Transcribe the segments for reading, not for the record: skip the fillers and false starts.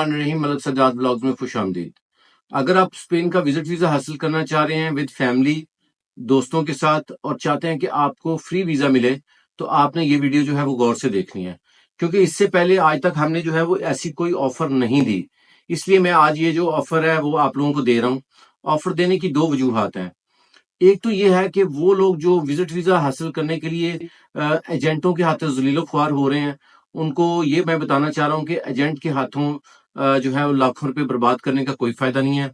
रहीम Malak Sajjad blogs में खुश आमदीद। अगर आप स्पेन का विजिट वीजा हासिल करना चाह रहे हैं विद फैमिली, दोस्तों के साथ, और चाहते हैं कि आपको फ्री वीजा मिले, तो आपने ये वीडियो जो है वो गौर से देखनी है, क्योंकि इससे पहले आज तक हमने जो है वो ऐसी कोई ऑफर नहीं दी। इसलिए मैं आज ये जो ऑफर है वो आप लोगों को दे रहा हूँ। ऑफर देने की दो वजूहात हैं। एक तो ये है कि वो लोग जो विजिट वीजा हासिल करने के लिए एजेंटों के हाथों जलीलो ख्वार हो रहे हैं, उनको ये मैं बताना चाह रहा हूँ कि एजेंट के हाथों जो है वो लाखों रुपए बर्बाद करने का कोई फायदा नहीं है।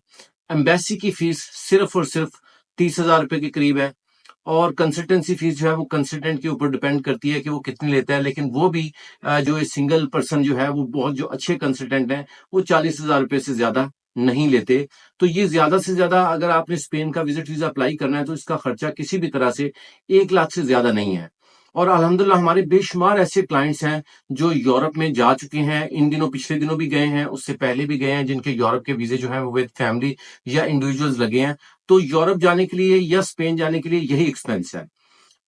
एम्बेसी की फीस सिर्फ और सिर्फ 30,000 रुपए के करीब है, और कंसल्टेंसी फीस जो है वो कंसल्टेंट के ऊपर डिपेंड करती है कि वो कितनी लेता है, लेकिन वो भी जो सिंगल पर्सन जो है वो बहुत जो अच्छे कंसल्टेंट हैं वो 40,000 रुपए से ज्यादा नहीं लेते। तो ये ज्यादा से ज्यादा अगर आपने स्पेन का विजिट वीजा अप्लाई करना है तो इसका खर्चा किसी भी तरह से 1 लाख से ज्यादा नहीं है। और अल्हम्दुलिल्लाह हमारे बेशुमार ऐसे क्लाइंट्स हैं जो यूरोप में जा चुके हैं, इन दिनों पिछले दिनों भी गए हैं, उससे पहले भी गए हैं, जिनके यूरोप के वीजे जो हैं वो विद फैमिली या इंडिविजुअल्स लगे हैं। तो यूरोप जाने के लिए या स्पेन जाने के लिए यही एक्सपेंस है।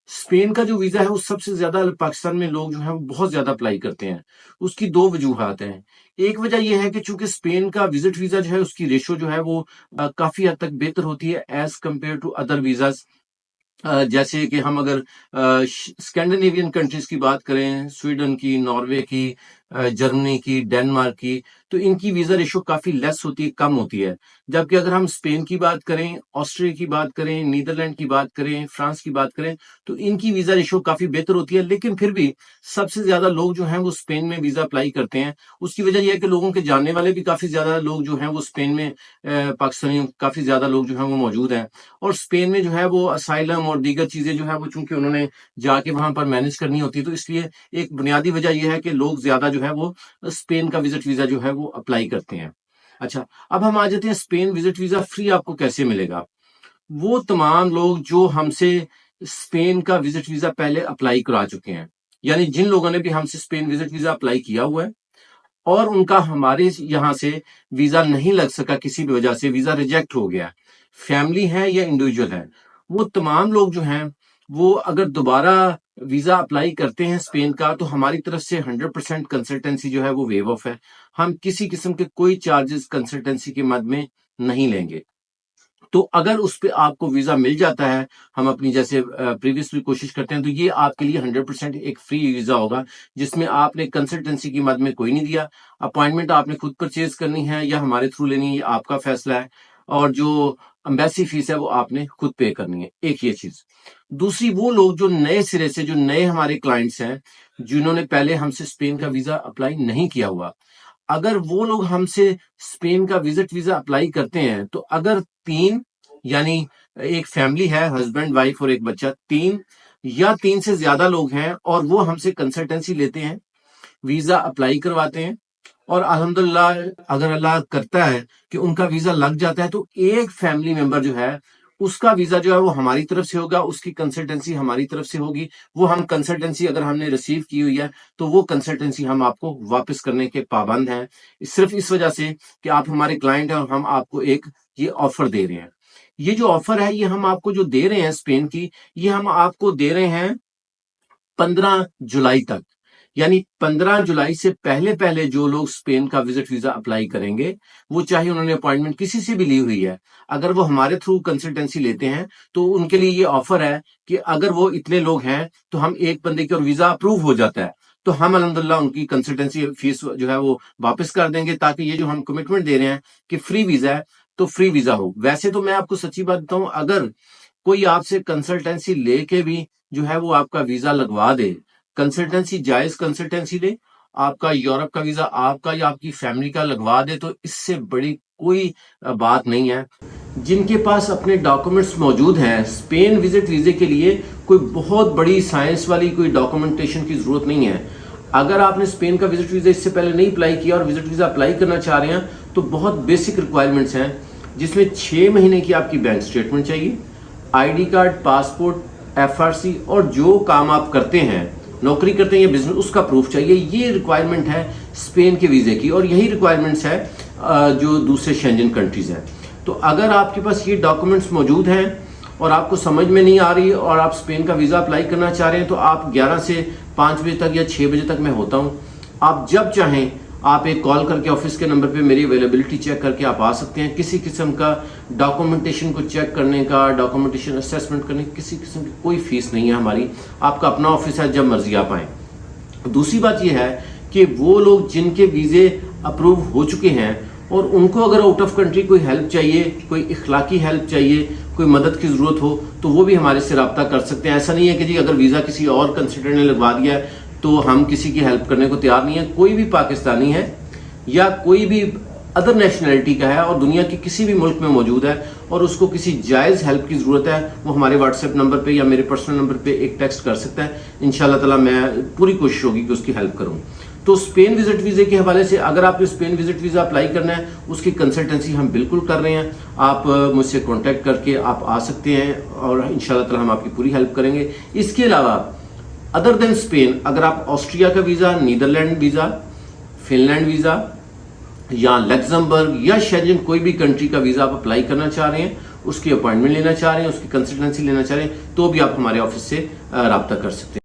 स्पेन का जो वीजा है वो सबसे ज्यादा पाकिस्तान में लोग जो है वो बहुत ज्यादा अप्लाई करते हैं। उसकी दो वजूहात हैं। एक वजह यह है कि चूंकि स्पेन का विजिट वीजा जो है उसकी रेशो जो है वो काफी हद तक बेहतर होती है as compare to other visas. जैसे कि हम अगर स्कैंडिनेवियन कंट्रीज की बात करें, स्वीडन की, नॉर्वे की, जर्मनी की, डेनमार्क की, तो इनकी वीजा रेशो काफी लेस होती है, कम होती है। जबकि अगर हम स्पेन की बात करें, ऑस्ट्रिया की बात करें, नीदरलैंड की बात करें, फ्रांस की बात करें, तो इनकी वीजा रेशो काफी बेहतर होती है। लेकिन फिर भी सबसे ज्यादा लोग जो हैं वो स्पेन में वीजा अप्लाई करते हैं। उसकी वजह यह है कि लोगों के जानने वाले भी काफी ज्यादा लोग जो हैं वो स्पेन में, पाकिस्तानी काफी ज्यादा लोग जो हैं वो मौजूद हैं। और स्पेन में जो है वो असाइलम और दीगर चीजें जो है वो चूंकि उन्होंने जाके वहां पर मैनेज करनी होती है, तो इसलिए एक बुनियादी वजह यह है कि लोग ज्यादा जो है वो स्पेन का विजिट वीजा जो है वो अप्लाई करते हैं। अच्छा, अब हम आ जाते हैं स्पेन विजिट वीजा फ्री आपको कैसे मिलेगा। वो तमाम लोग जो हमसे स्पेन का विजिट वीजा पहले अप्लाई करा चुके हैं, यानी जिन लोगों ने भी हमसे स्पेन विजिट वीजा अप्लाई किया हुआ है और उनका हमारे यहाँ से वीजा नहीं लग सका, किसी भी वजह से वीजा रिजेक्ट हो गया, फैमिली है या इंडिविजुअल है, वो तमाम लोग जो हैं वो अगर दोबारा वीजा अप्लाई करते हैं स्पेन का, तो हमारी तरफ से 100% कंसल्टेंसी जो है वो वेव ऑफ है। हम किसी किस्म के कोई चार्जेस कंसल्टेंसी के मद में नहीं लेंगे। तो अगर उस पे आपको वीजा मिल जाता है, हम अपनी जैसे प्रीवियसली कोशिश करते हैं, तो ये आपके लिए 100% एक फ्री वीजा होगा, जिसमें आपने कंसल्टेंसी की मद में कोई नहीं दिया। अपॉइंटमेंट आपने खुद परचेज करनी है या हमारे थ्रू लेनी है, ये आपका फैसला है। और जो एम्बेसी फीस है वो आपने खुद पे करनी है। एक ये चीज। दूसरी, वो लोग जो नए सिरे से, जो नए हमारे क्लाइंट्स हैं, जिन्होंने पहले हमसे स्पेन का वीजा अप्लाई नहीं किया हुआ, अगर वो लोग हमसे स्पेन का विजिट वीजा अप्लाई करते हैं, तो अगर तीन, यानी एक फैमिली है, हस्बैंड वाइफ और एक बच्चा, तीन या तीन से ज्यादा लोग हैं और वो हमसे कंसल्टेंसी लेते हैं, वीजा अप्लाई करवाते हैं, और अल्हम्दुलिल्लाह अगर अल्लाह करता है कि उनका वीजा लग जाता है, तो एक फैमिली मेंबर जो है उसका वीजा जो है वो हमारी तरफ से होगा, उसकी कंसल्टेंसी हमारी तरफ से होगी। वो हम कंसल्टेंसी अगर हमने रिसीव की हुई है तो वो कंसल्टेंसी हम आपको वापस करने के पाबंद हैं, सिर्फ इस वजह से कि आप हमारे क्लाइंट हैं और हम आपको एक ये ऑफर दे रहे हैं। ये जो ऑफर है ये हम आपको जो दे रहे हैं स्पेन की, ये हम आपको दे रहे हैं 15 जुलाई तक। यानी 15 जुलाई से पहले पहले जो लोग स्पेन का विजिट वीजा अप्लाई करेंगे, वो चाहे उन्होंने अपॉइंटमेंट किसी से भी ली हुई है, अगर वो हमारे थ्रू कंसल्टेंसी लेते हैं, तो उनके लिए ये ऑफर है कि अगर वो इतने लोग हैं तो हम एक बंदे के और वीजा अप्रूव हो जाता है, तो हम अल्हम्दुलिल्लाह उनकी कंसल्टेंसी फीस जो है वो वापस कर देंगे, ताकि ये जो हम कमिटमेंट दे रहे हैं कि फ्री वीजा है तो फ्री वीजा हो। वैसे तो मैं आपको सच्ची बात बताऊं, अगर कोई आपसे कंसल्टेंसी लेके भी जो है वो आपका वीजा लगवा दे, कंसल्टेंसी जायज कंसल्टेंसी दे, आपका यूरोप का वीजा आपका या आपकी फैमिली का लगवा दे, तो इससे बड़ी कोई बात नहीं है। जिनके पास अपने डॉक्यूमेंट्स मौजूद हैं स्पेन विजिट वीजे के लिए, कोई बहुत बड़ी साइंस वाली कोई डॉक्यूमेंटेशन की जरूरत नहीं है। अगर आपने स्पेन का विजिट वीजा इससे पहले नहीं अप्लाई किया और विजिट वीजा अप्लाई करना चाह रहे हैं, तो बहुत बेसिक रिक्वायरमेंट्स हैं, जिसमें 6 महीने की आपकी बैंक स्टेटमेंट चाहिए, आईडी कार्ड, पासपोर्ट, एफआरसी, और जो काम आप करते हैं, नौकरी करते हैं या बिजनेस, उसका प्रूफ चाहिए। ये रिक्वायरमेंट है स्पेन के वीजे की, और यही रिक्वायरमेंट्स है जो दूसरे शेंजन कंट्रीज हैं। तो अगर आपके पास ये डॉक्यूमेंट्स मौजूद हैं और आपको समझ में नहीं आ रही और आप स्पेन का वीजा अप्लाई करना चाह रहे हैं, तो आप 11 से 5 बजे तक या 6 बजे तक मैं होता हूँ, आप जब चाहें آپ ایک کال کر کے آفس کے نمبر پہ میری اویلیبلٹی چیک کر کے آپ آ سکتے ہیں. کسی قسم کا ڈاکومنٹیشن کو چیک کرنے کا, ڈاکومنٹیشن اسیسمنٹ کرنے کی کسی قسم کی کوئی فیس نہیں ہے ہماری. آپ کا اپنا آفس ہے, جب مرضی آپ آئیں. دوسری بات یہ ہے کہ وہ لوگ جن کے ویزے اپروو ہو چکے ہیں اور ان کو اگر آؤٹ آف کنٹری کوئی ہیلپ چاہیے, کوئی اخلاقی ہیلپ چاہیے, کوئی مدد کی ضرورت ہو, تو وہ بھی ہمارے سے رابطہ کر سکتے ہیں. ایسا نہیں ہے کہ جی اگر ویزا کسی اور کنسلٹنٹ نے لگوا دیا ہے تو ہم کسی کی ہیلپ کرنے کو تیار نہیں ہے. کوئی بھی پاکستانی ہے یا کوئی بھی ادر نیشنلٹی کا ہے اور دنیا کے کسی بھی ملک میں موجود ہے اور اس کو کسی جائز ہیلپ کی ضرورت ہے, وہ ہمارے واٹس ایپ نمبر پہ یا میرے پرسنل نمبر پہ ایک ٹیکسٹ کر سکتا ہے. انشاءاللہ تعالی میں پوری کوشش ہوگی کہ اس کی ہیلپ کروں. تو اسپین وزٹ ویزے کے حوالے سے اگر آپ نے اسپین وزٹ ویزا اپلائی کرنا ہے, اس کی کنسلٹنسی ہم بالکل کر رہے ہیں. آپ مجھ سے کانٹیکٹ کر کے آپ آ سکتے ہیں اور انشاءاللہ تعالی ہم آپ کی پوری ہیلپ کریں گے. اس کے علاوہ ادر دین اسپین, اگر آپ آسٹریا کا visa, Netherland visa, Finland visa یا لگزمبرگ یا شینجن کوئی بھی کنٹری کا ویزا آپ اپلائی کرنا چاہ رہے ہیں, اس کی اپوائنٹمنٹ لینا چاہ رہے ہیں, اس کی کنسلٹنسی لینا چاہ رہے ہیں, تو بھی آپ ہمارے آفس سے رابطہ کر سکتے ہیں.